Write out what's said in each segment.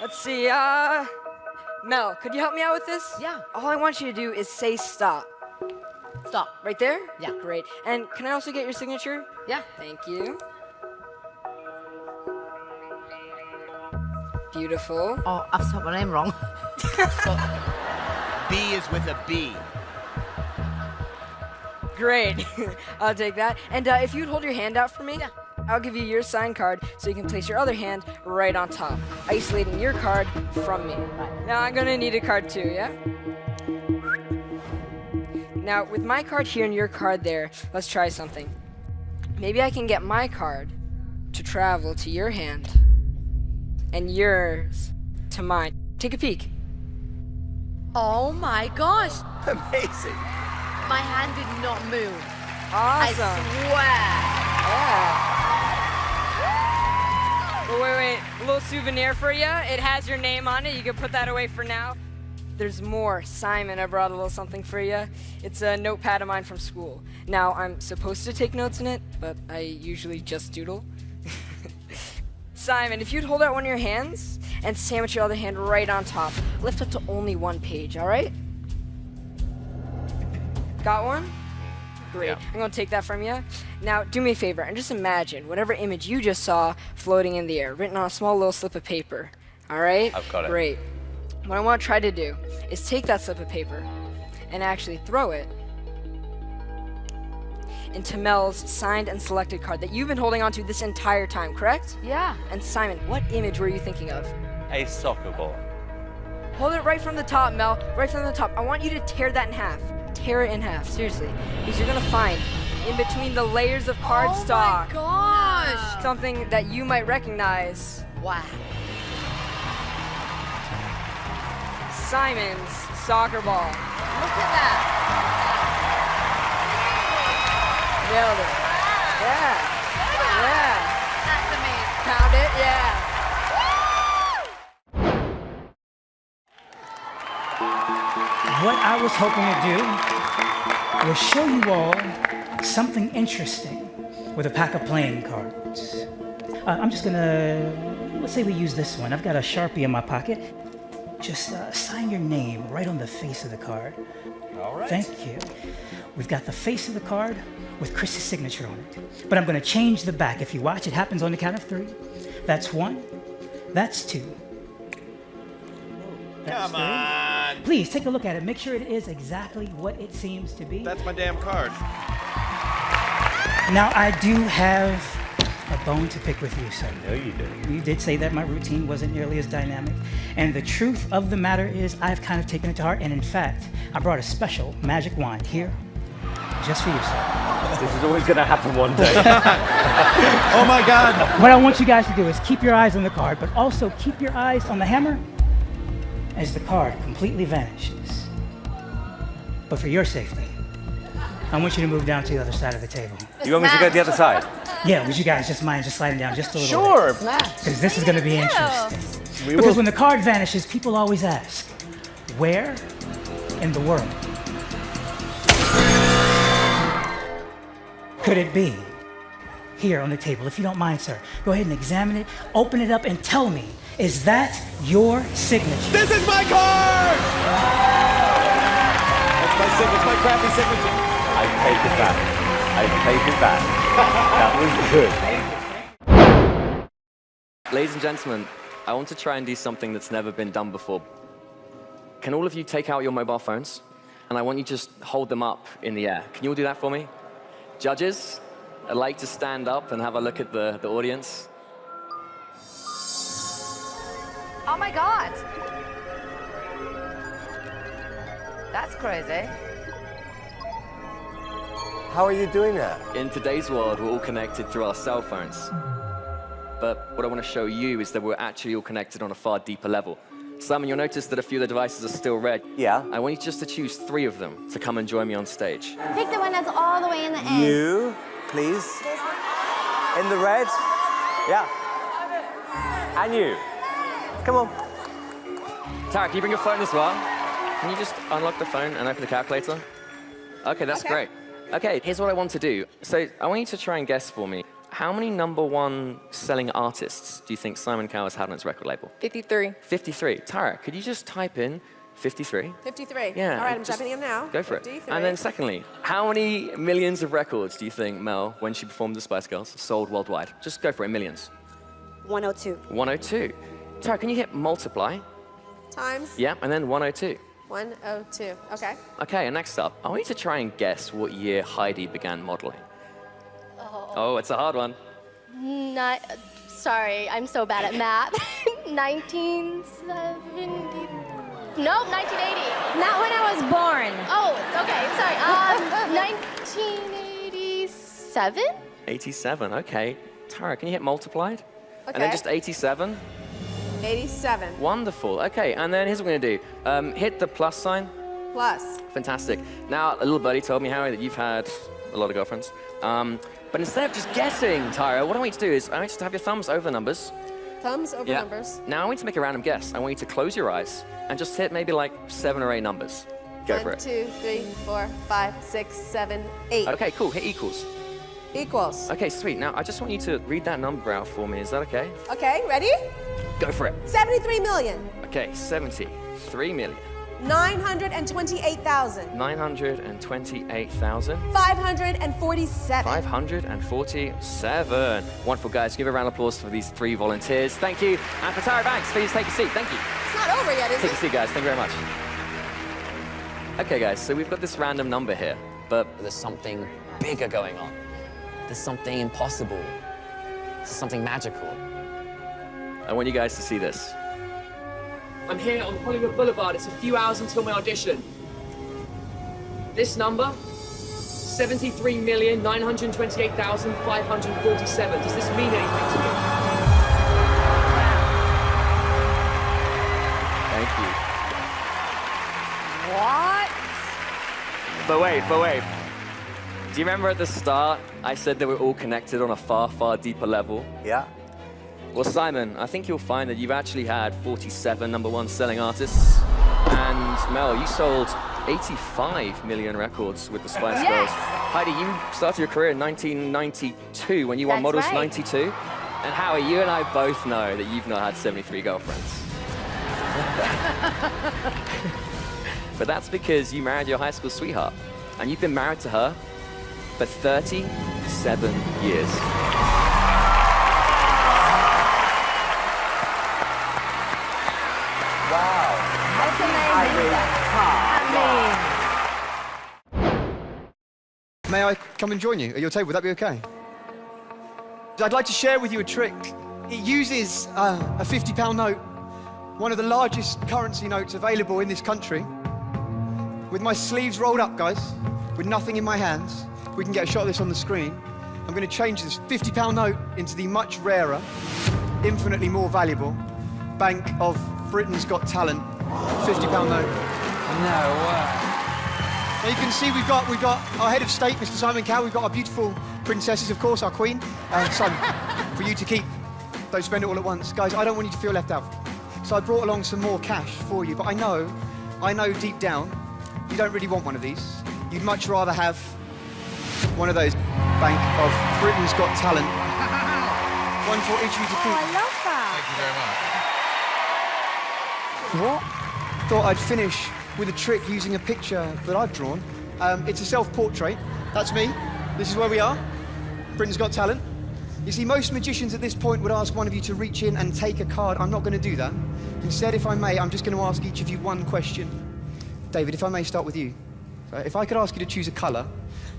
Let's see, Mel, could you help me out with this? Yeah. All I want you to do is say stop. Stop. Right there? Yeah. Great. And can I also get your signature? Yeah. Thank you. Beautiful. Oh, I've spelled my name wrong. B is with a B. Great. I'll take that. And if you'd hold your hand out for me, Yeah. I'll give you your signed card so you can place your other hand right on top, isolating your card from me. Now I'm gonna need a card too, yeah? Now with my card here and your card there, let's try something. Maybe I can get my card to travel to your hand and yours to mine. Take a peek. Oh my gosh. Amazing. My hand did not move. Awesome. I swear. Yeah. Oh, wait. A little souvenir for you. It has your name on it. You can put that away for now. There's more. Simon, I brought a little something for you. It's a notepad of mine from school. Now, I'm supposed to take notes in it, but I usually just doodle. Simon, if you'd hold out one of your hands and sandwich your other hand right on top, lift up to only one page, all right? Got one? Great. Yeah. I'm going to take that from you. Now, do me a favor and just imagine whatever image you just saw floating in the air, written on a small little slip of paper. All right? I've got it. Great. What I want to try to do is take that slip of paper and actually throw it into Mel's signed and selected card that you've been holding onto this entire time, correct? Yeah. And Simon, what image were you thinking of? A soccer ball. Hold it right from the top, Mel. Right from the top. I want you to tear that in half. Tear it in half, seriously. Because you're going to find in between the layers of cardstock Oh my gosh. something that you might recognize. Wow. Simon's soccer ball. Look at that. Nailed it. Yeah. Yeah. That's amazing. Found it? Yeah. What I was hoping to do was show you all something interesting with a pack of playing cards. I'm just gonna, let's say we use this one. I've got a Sharpie in my pocket. Just sign your name right on the face of the card. All right. Thank you. We've got the face of the card with Chris's signature on it. But I'm gonna change the back. If you watch, it happens on the count of 3. That's 1, that's 2. That's Come 3. on. Please take a look at it. Make sure it is exactly what it seems to be. That's my damn card. Now, I do have a bone to pick with you, sir. No, you do. You did say that my routine wasn't nearly as dynamic. And the truth of the matter is I've kind of taken it to heart. And in fact, I brought a special magic wand here just for you, sir. This is always going to happen one day. Oh my God. What I want you guys to do is keep your eyes on the card, but also keep your eyes on the hammer as the card completely vanishes. But for your safety, I want you to move down to the other side of the table. You want me to go to the other side? Yeah, would you guys just mind just sliding down just a little Sure. bit? Because this is going to be interesting. We Because will. when the card vanishes, people always ask, where in the world could it be? Here on the table. If you don't mind, sir, go ahead and examine it, open it up, and tell me, is that your signature? This is my card. That's my signature. It's my crappy signature. I take it back. I take it back. That was good. Ladies and gentlemen, I want to try and do something that's never been done before. Can all of you take out your mobile phones? And I want you to just hold them up in the air. Can you all do that for me? Judges, I'd like to stand up and have a look at the audience. Oh my God. That's crazy. How are you doing that? In today's world, we're all connected through our cell phones. But what I want to show you is that we're actually all connected on a far deeper level. Simon, you'll notice that a few of the devices are still red. Yeah. I want you just to choose 3 of them to come and join me on stage. Pick the one that's all the way in the end. You, please. In the red. Yeah. And you. Come on. Tara, can you bring your phone as well? Can you just unlock the phone and open the calculator? Okay, that's great. Okay, here's what I want to do. So I want you to try and guess for me how many #1 selling artists do you think Simon Cowell has had on his record label? 53. 53. Tara, could you just type in 53? 53. Yeah. All right, I'm just typing in now. Go for 53. it. And then secondly, how many millions of records do you think Mel, when she performed the Spice Girls, sold worldwide? Just go for it, millions. 102. 102. Tara, can you hit multiply? Times. Yeah, and then 102. 102. Okay. Okay, and next up, I want you to try and guess what year Heidi began modeling. Oh, it's a hard one. Not, sorry, I'm so bad at math. 1970. Nope, 1980. Not when I was born. Oh, okay, sorry. 1987? 87, okay. Tara, can you hit multiplied? Okay. And then just 87. 87. Wonderful. Okay, and then here's what we're gonna do. Hit the plus sign. Plus. Fantastic. Now, a little birdie told me, Harry, that you've had a lot of girlfriends. But instead of just guessing, Tyra, what I want you to do is I want you to have your thumbs over the numbers. Thumbs over Yeah. numbers. Now I want you to make a random guess. I want you to close your eyes and just hit maybe like 7 or 8 numbers. Go for 1, it. 2, 3, 4, 5, 6, 7, 8. Okay, cool. Hit equals. Equals. Okay, sweet. Now I just want you to read that number out for me. Is that okay? Okay, ready? Go for it. 73 million. Okay, 73 million. 928,000. 928,000. 547. 547. Wonderful, guys. Give a round of applause for these 3 volunteers. Thank you. And for Tyra Banks, please take a seat. Thank you. It's not over yet, is Take a it? seat, guys. Thank you very much. Okay, guys, so we've got this random number here, but There's something bigger going on. There's something impossible. There's something magical. I want you guys to see this. I'm here on Hollywood Boulevard. It's a few hours until my audition. This number, 73,928,547. Does this mean anything to you? Thank you. What? But wait. Do you remember at the start, I said that we're all connected on a far, far deeper level? Yeah. Well, Simon, I think you'll find that you've actually had 47 #1 selling artists. And Mel, you sold 85 million records with the Spice Yes! Girls. Heidi, you started your career in 1992 when you won That's Models right. 92. And Howie, you and I both know that you've not had 73 girlfriends. But that's because you married your high school sweetheart. And you've been married to her for 37 years. That's amazing. May I come and join you at your table? Would that be okay? I'd like to share with you a trick. It uses a £50 note, one of the largest currency notes available in this country. With my sleeves rolled up, guys, with nothing in my hands, we can get a shot of this on the screen. I'm going to change this £50 note into the much rarer, infinitely more valuable Bank of Britain's Got Talent £50 note. No way. Now you can see we've got our head of state, Mr. Simon Cowell. We've got our beautiful princesses, of course, our queen. Son, for you to keep. Don't spend it all at once. Guys, I don't want you to feel left out. So I brought along some more cash for you, but I know deep down, you don't really want one of these. You'd much rather have one of those Bank of Britain's Got Talent. One for each of you to keep. I love that. Thank you very much. What? Thought I'd finish with a trick using a picture that I've drawn. It's a self-portrait. That's me. This is where we are. Britain's Got Talent. You see, most magicians at this point would ask one of you to reach in and take a card. I'm not going to do that. Instead, if I may, I'm just going to ask each of you one question. David, if I may start with you. If I could ask you to choose a colour,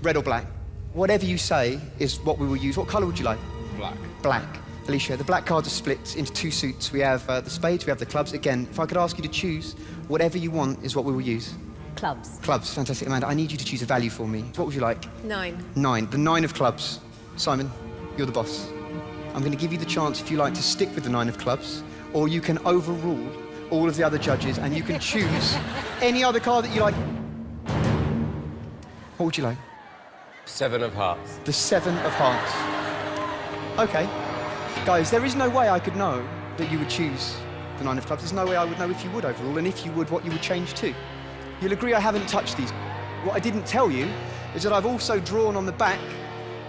red or black, whatever you say is what we will use. What colour would you like? Black. Black. Alicia, the black cards are split into 2 suits. We have the spades, we have the clubs. Again, if I could ask you to choose, whatever you want is what we will use. Clubs. Clubs, fantastic. Amanda, I need you to choose a value for me. What would you like? 9. 9. The 9 of clubs. Simon, you're the boss. I'm going to give you the chance, if you like, to stick with the 9 of clubs, or you can overrule all of the other judges and you can choose any other card that you like. What would you like? 7 of hearts. The 7 of hearts. Okay. Guys, there is no way I could know that you would choose the 9 of clubs. There's no way I would know if you would overrule, and if you would, what you would change to. You'll agree I haven't touched these. What I didn't tell you is that I've also drawn on the back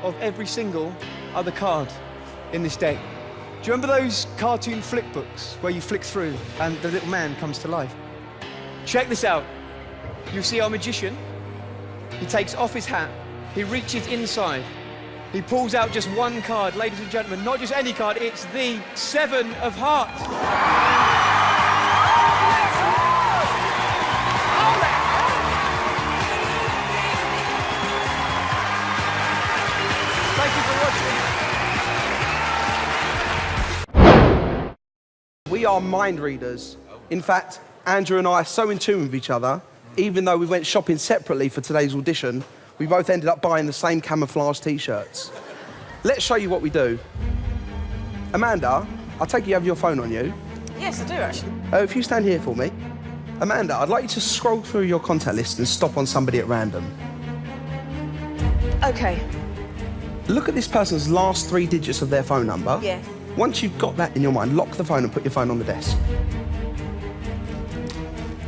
of every single other card in this deck. Do you remember those cartoon flick books where you flick through and the little man comes to life? Check this out. You see our magician? He takes off his hat, he reaches inside, he pulls out just one card, ladies and gentlemen, not just any card, it's the 7 of Hearts. Thank you for watching. We are mind readers. In fact, Andrew and I are so in tune with each other, even though we went shopping separately for today's audition, we both ended up buying the same camouflage t-shirts. Let's show you what we do. Amanda, I take you have your phone on you. Yes, I do, actually. If you stand here for me. Amanda, I'd like you to scroll through your contact list and stop on somebody at random. Okay. Look at this person's last 3 digits of their phone number. Yeah. Once you've got that in your mind, lock the phone and put your phone on the desk.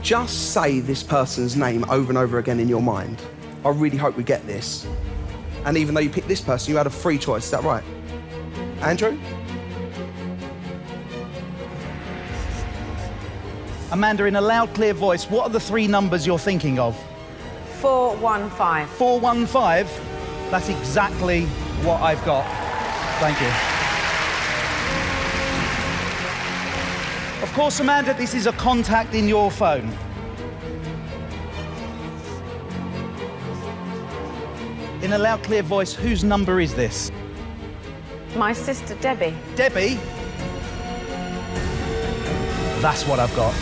Just say this person's name over and over again in your mind. I really hope we get this. And even though you picked this person, you had a free choice, is that right? Andrew? Amanda, in a loud, clear voice, what are the 3 numbers you're thinking of? 415. 415? That's exactly what I've got. Thank you. Of course, Amanda, this is a contact in your phone. In a loud, clear voice, whose number is this? My sister, Debbie. Debbie? That's what I've got.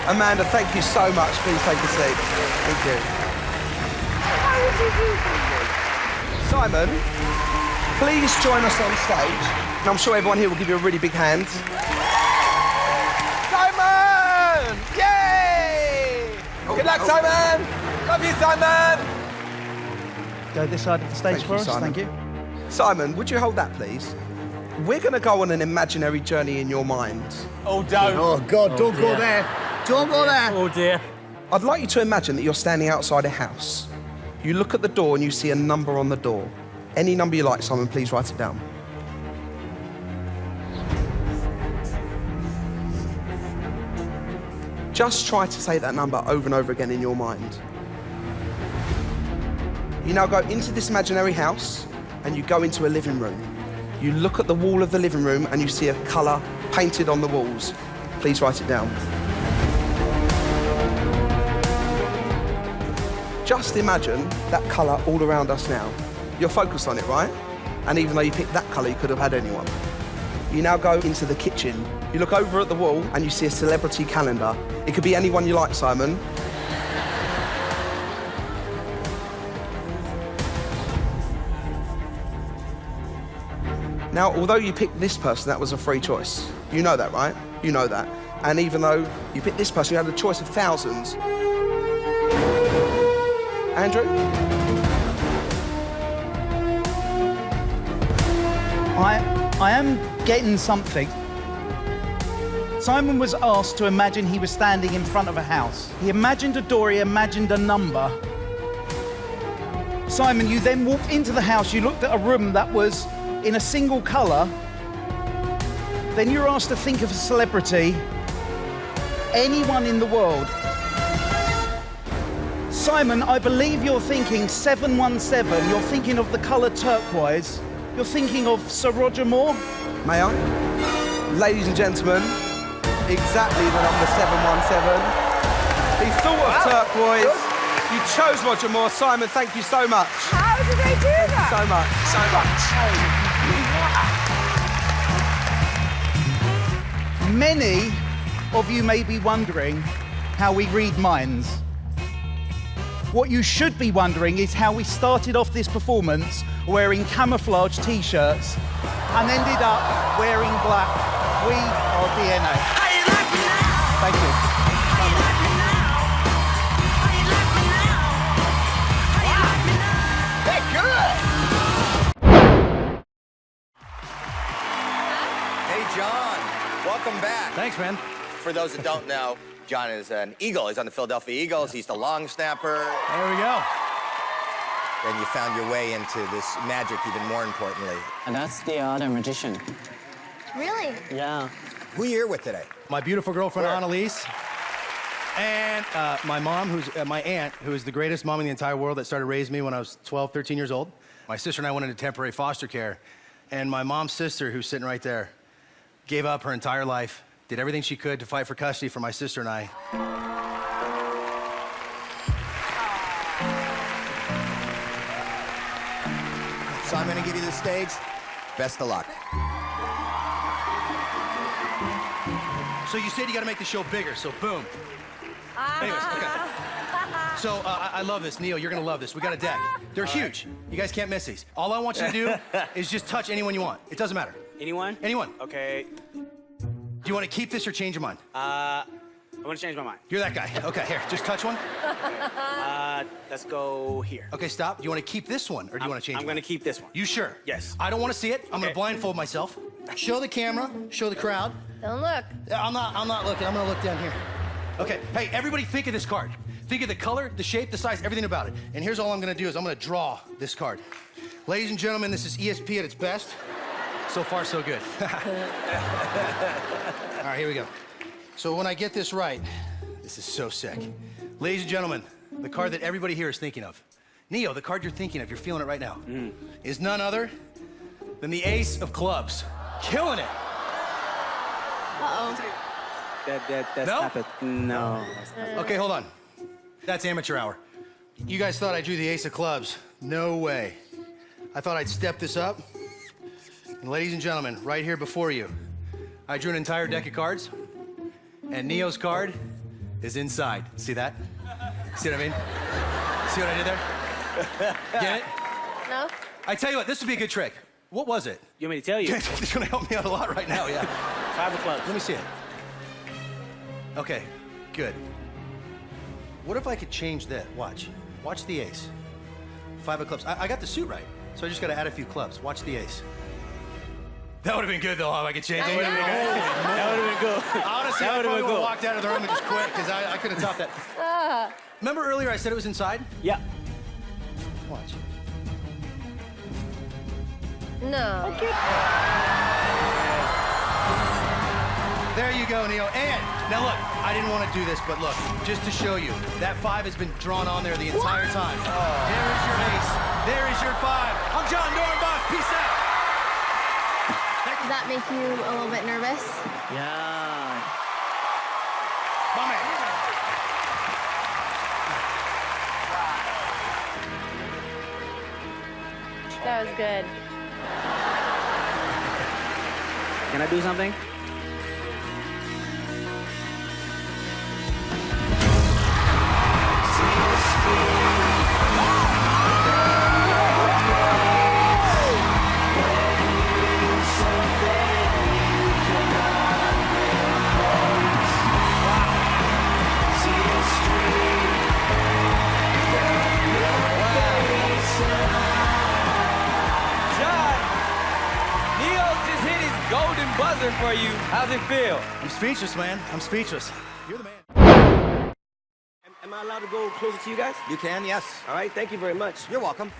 Amanda, thank you so much. Please take a seat. Thank you. How did you do that? Simon, please join us on stage. And I'm sure everyone here will give you a really big hand. Simon! Yay! Good luck, Simon! Love you, Simon! Go this side of the stage for us, Simon. thank you. Simon, would you hold that, please? We're going to go on an imaginary journey in your mind. Oh, don't. Oh, God, don't go there. Don't go there. Oh, dear. I'd like you to imagine that you're standing outside a house. You look at the door and you see a number on the door. Any number you like, Simon, please write it down. Just try to say that number over and over again in your mind. You now go into this imaginary house and you go into a living room. You look at the wall of the living room and you see a colour painted on the walls. Please write it down. Just imagine that colour all around us now. You're focused on it, right? And even though you picked that colour, you could have had anyone. You now go into the kitchen. You look over at the wall and you see a celebrity calendar. It could be anyone you like, Simon. Now, although you picked this person, that was a free choice. You know that, right? You know that. And even though you picked this person, you had a choice of thousands. Andrew? I am getting something. Simon was asked to imagine he was standing in front of a house. He imagined a door, he imagined a number. Simon, you then walked into the house, you looked at a room that was in a single colour. Then you were asked to think of a celebrity, anyone in the world. Simon, I believe you're thinking 717, you're thinking of the colour turquoise, you're thinking of Sir Roger Moore. May I? Ladies and gentlemen, exactly the number 717. He thought of turquoise. You chose Roger Moore. Simon, thank you so much. How did they do that? So much. So much. Many of you may be wondering how we read minds. What you should be wondering is how we started off this performance wearing camouflage t-shirts and ended up wearing black. We are DNA. Thank you. Hey, John. Welcome back. Thanks, man. For those that don't know, John is an Eagle. He's on the Philadelphia Eagles. He's the long snapper. There we go. and you found your way into this magic even more importantly. And that's the other magician. Really? Yeah. Who are you here with today? My beautiful girlfriend, Annalise. And my mom, who's my aunt, who is the greatest mom in the entire world that started raising me when I was 12, 13 years old. My sister and I went into temporary foster care. And my mom's sister, who's sitting right there, gave up her entire life, did everything she could to fight for custody for my sister and I. So I'm going to give you the stage. Best of luck. So you said you got to make the show bigger, so boom. Anyways, okay. So I love this. Neil, you're going to love this. We got a deck. They're huge. You guys can't miss these. All I want you to do is just touch anyone you want. It doesn't matter. Anyone? Anyone. Okay. Do you want to keep this or change your mind? I want to change my mind. You're that guy. Okay, here, just touch one. Let's go here. Okay, stop. Do you want to keep this one or do you want to change it? I'm going to keep this one. You sure? Yes. I don't want to see it. I'm going to blindfold myself. Show the camera. Show the crowd. Don't look. I'm not looking. I'm going to look down here. Okay, hey, everybody think of this card. Think of the color, the shape, the size, everything about it. And here's all I'm going to do is I'm going to draw this card. Ladies and gentlemen, this is ESP at its best. So far, so good. All right, here we go. So when I get this right, this is so sick. Ladies and gentlemen, the card that everybody here is thinking of, Neo, the card you're thinking of, you're feeling it right now, is none other than the Ace of Clubs. Killing it. Uh-oh. That's No? happened. No. Okay, hold on. That's amateur hour. You guys thought I drew the Ace of Clubs. No way. I thought I'd step this up. And ladies and gentlemen, right here before you, I drew an entire deck of cards, and Neo's card is inside. See that? See what I mean? See what I did there? Get it? No? I tell you what, this would be a good trick. What was it? You want me to tell you? It's gonna help me out a lot right now, yeah. 5 of clubs. Let me see it. Okay, good. What if I could change that? Watch. Watch the ace. 5 of clubs. I got the suit right, so I just gotta add a few clubs. Watch the ace. That would have been good, though, how I could change it. That would have been good. Honestly, I probably would have walked out of the room and just quit, because I couldn't top that. Remember earlier I said it was inside? Yeah. Watch. No. Okay. There you go, Neo. And now look, I didn't want to do this, but look, just to show you, that 5 has been drawn on there the entire time. There is your ace. There is your 5. I'm John Dornbach. Peace out. Did that make you a little bit nervous? Yeah. My man. That was good. Can I do something? Buzzer for you. How's it feel? I'm speechless, man. I'm speechless. You're the man. Am I allowed to go closer to you guys? You can, yes. All right, thank you very much. You're welcome.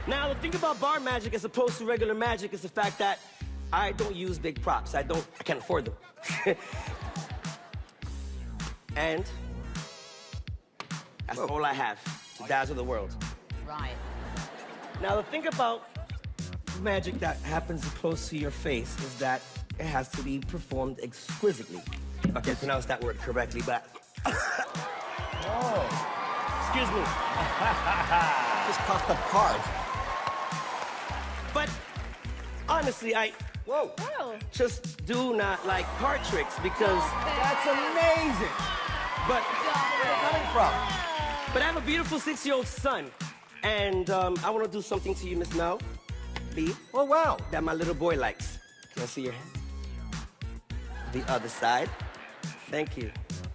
Now, the thing about bar magic as opposed to regular magic is the fact that I don't use big props. I can't afford them. And that's all I have to dazzle the world. Right. Now, the thing about magic that happens close to your face is that it has to be performed exquisitely. If I can pronounce that word correctly, but... Excuse me. Just cost a card. But honestly, Whoa. just do not like card tricks because... That's amazing. But where are you coming from? But I have a beautiful 6-year-old son, and I want to do something to you, Miss Mel. Oh, wow. That my little boy likes. Can I see your hand? The other side. Thank you.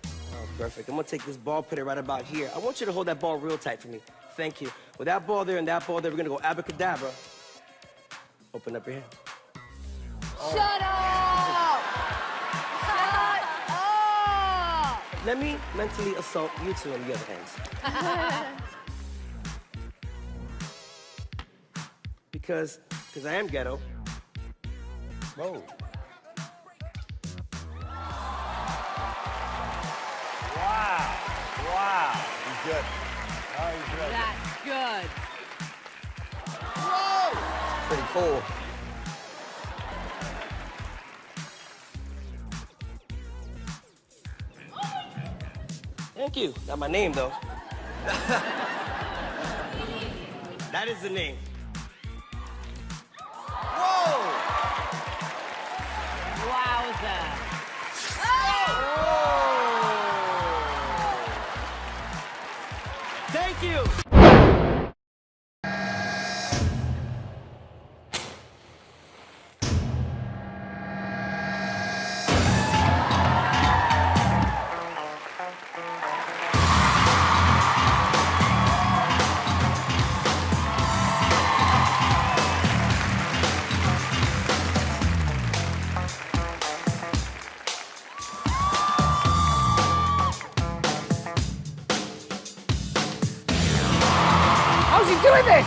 Oh, perfect. I'm gonna take this ball, put it right about here. I want you to hold that ball real tight for me. Thank you. With that ball there and that ball there, we're gonna go abracadabra. Open up your hand. Shut up! Shut up! Let me mentally assault you two on the other hands. because I am ghetto. Whoa. Wow. He's good. Oh, he's real. That's good. Whoa! Pretty cool. Thank you. Not my name, though. That is the name. Whoa! Wowza. Thank you. How's he doing this?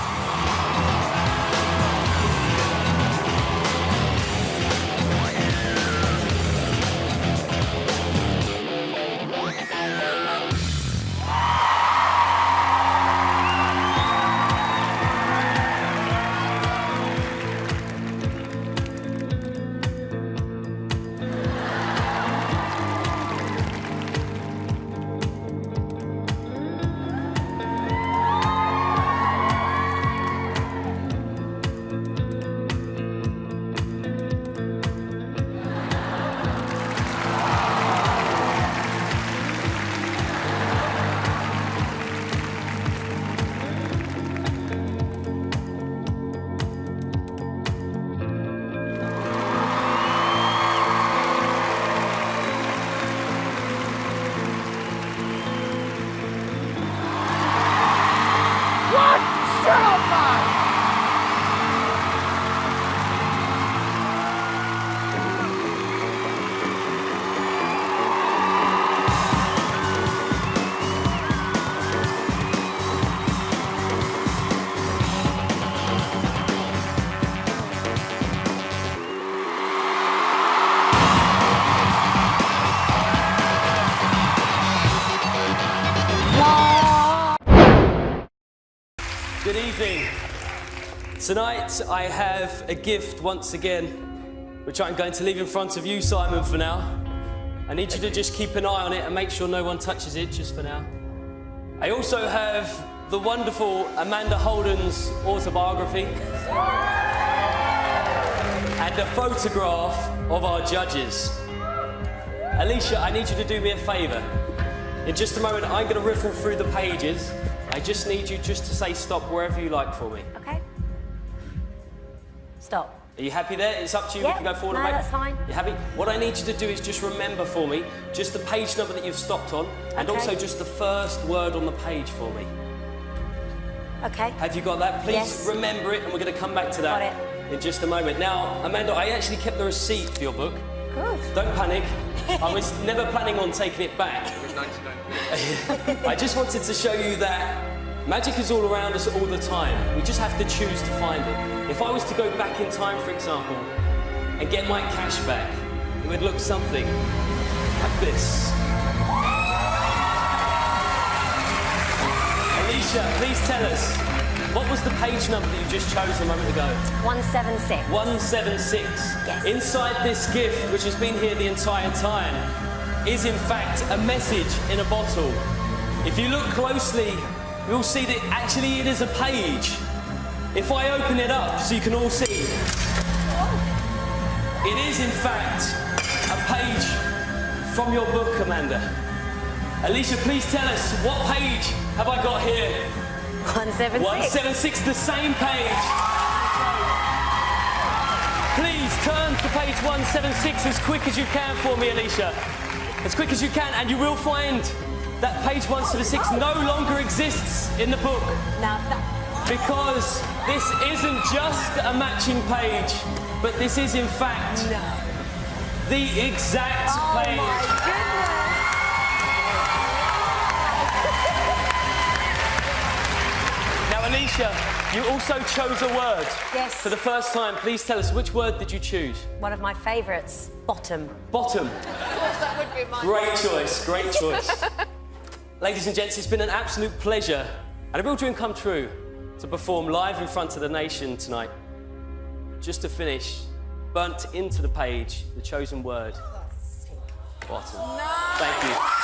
What? Shut up, man! Good evening. Tonight I have a gift once again, which I'm going to leave in front of you, Simon, for now. I need you to just keep an eye on it and make sure no one touches it just for now. I also have the wonderful Amanda Holden's autobiography and a photograph of our judges. Alicia, I need you to do me a favour. In just a moment, I'm going to riffle through the pages. I just need you just to say stop wherever you like for me. Okay. Stop. Are you happy there? It's up to you. We Yep. can go forward No, and back. that's fine. You happy? What I need you to do is just remember for me just the page number that you've stopped on and Okay. also just the first word on the page for me. Okay. Have you got that? Please Yes. remember it and we're going to come back to that in just a moment. Now, Amanda, I actually kept the receipt for your book. Good. Don't panic. I was never planning on taking it back. I just wanted to show you that magic is all around us all the time. We just have to choose to find it. If I was to go back in time, for example, and get my cash back, it would look something like this. Alicia, please tell us, what was the page number that you just chose a moment ago? 176. 176. Yes. Inside this gift, which has been here the entire time, is in fact a message in a bottle. If you look closely, you'll see that actually it is a page. If I open it up so you can all see, it is in fact a page from your book, Amanda. Alicia, please tell us, what page have I got here? 176. 176, the same page. Please turn to page 176 as quick as you can for me, Alicia. As quick as you can, and you will find that page 176 no longer exists in the book. Because this isn't just a matching page, but this is in fact the exact page. My goodness. Now, Now, Alicia, you also chose a word. Yes. For the first time, please tell us, which word did you choose? One of my favourites, bottom. Bottom. Of course, that would be mine. Great choice, great choice. Ladies and gents, it's been an absolute pleasure and a real dream come true to perform live in front of the nation tonight. Just to finish, burnt into the page, the chosen word, bottom. No. Thank you.